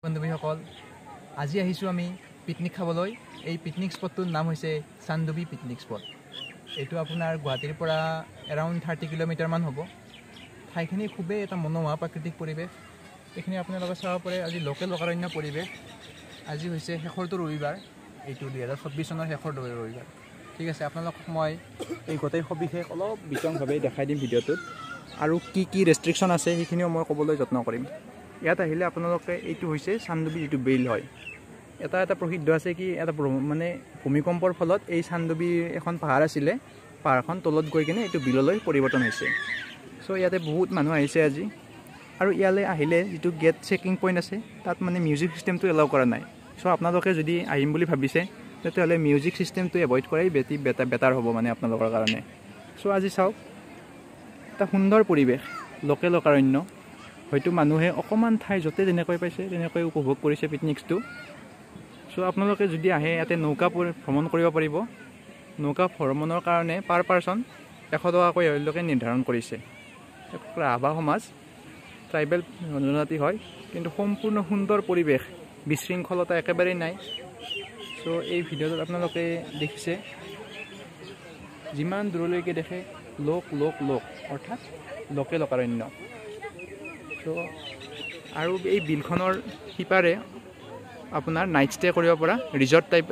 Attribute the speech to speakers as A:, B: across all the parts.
A: বন্ধুসকল আজি আহিছো আমি পিকনিক খাবলৈ। এই পিকনিক স্পটটোৰ নাম হৈছে চান্দুবি পিকনিক স্পট। এইটো আপোনাৰ গুৱাহাটীৰ পৰা এৰাউণ্ড 30 কিলোমিটাৰ মান হ'ব। ঠাইখিনি খুবেই এটা মনোমোহা প্ৰাকৃতিক পৰিৱেশ। এইখিনি আপোনালোকে চাব পাৰে। আজি লোকেল অৰণ্য পৰিৱেশ। আজি হৈছে শেষৰটো ৰবিবাৰ, এইটো 2026 চনৰ শেষৰটো ৰবিবাৰ। ঠিক আছে, আপোনালোকক মই এই গোটেই সবিশেষ অলপ বিতংভাৱে দেখাই দিম ভিডিঅ'টোত, আৰু কি ৰেষ্ট্ৰিকশ্যন আছে সেইখিনিও মই ক'বলৈ যত্ন কৰিম। ইয়াত আহিলে আপোনালোকে এইটো হৈছে চান্দুবি যিটো বিল হয়। এটা প্ৰসিদ্ধ আছে কি, এটা মানে ভূমিকম্পৰ ফলত এই চান্দুবি এখন পাহাৰ আছিলে, পাহাৰখন তলত গৈ কিনে এইটো বিললৈ পৰিৱৰ্তন হৈছে। চ' ইয়াতে বহুত মানুহ আহিছে আজি। আৰু ইয়ালৈ আহিলে যিটো গেট চেকিং পইণ্ট আছে, তাত মানে মিউজিক ছিষ্টেমটো এলাউ কৰা নাই। চ' আপোনালোকে যদি আহিম বুলি ভাবিছে তেতিয়াহ'লে মিউজিক ছিষ্টেমটো এভইড কৰাই বেটাৰ হ'ব মানে আপোনালোকৰ কাৰণে। চ' আজি চাওক, এটা সুন্দৰ পৰিৱেশ, লোকেল অৰণ্য। হয়তো মানুহে অকণমান ঠাই য'তে যেনেকৈ পাইছে তেনেকৈ উপভোগ কৰিছে পিকনিকটো। চ' আপোনালোকে যদি আহে ইয়াতে নৌকা ভ্ৰমণ কৰিব পাৰিব। নৌকা ভ্ৰমণৰ কাৰণে পাৰ পাৰ্চন 100 টকাকৈ এওঁলোকে নিৰ্ধাৰণ কৰিছে। ৰাভা সমাজ, ট্ৰাইবেল জনজাতি হয়, কিন্তু সম্পূৰ্ণ সুন্দৰ পৰিৱেশ, বিশৃংখলতা একেবাৰেই নাই। চ' এই ভিডিঅ'টোত আপোনালোকে দেখিছে, যিমান দূৰলৈকে দেখে লোক অৰ্থাৎ লোকেল অৰণ্য। চ' আৰু এই বিলখনৰ সিপাৰে আপোনাৰ নাইট ষ্টে কৰিব পৰা ৰিজৰ্ট টাইপ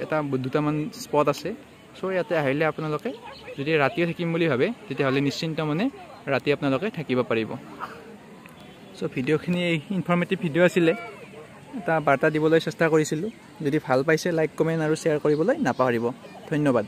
A: দুটামান স্পট আছে। চ' ইয়াতে আহিলে আপোনালোকে যদি ৰাতিও থাকিম বুলি ভাবে তেতিয়াহ'লে নিশ্চিন্ত মানে ৰাতি আপোনালোকে থাকিব পাৰিব। চ' ভিডিঅ'খিনি ইনফৰ্মেটিভ ভিডিঅ' আছিলে, এটা বাৰ্তা দিবলৈ চেষ্টা কৰিছিলোঁ। যদি ভাল পাইছে লাইক, কমেণ্ট আৰু শ্বেয়াৰ কৰিবলৈ নাপাহৰিব। ধন্যবাদ।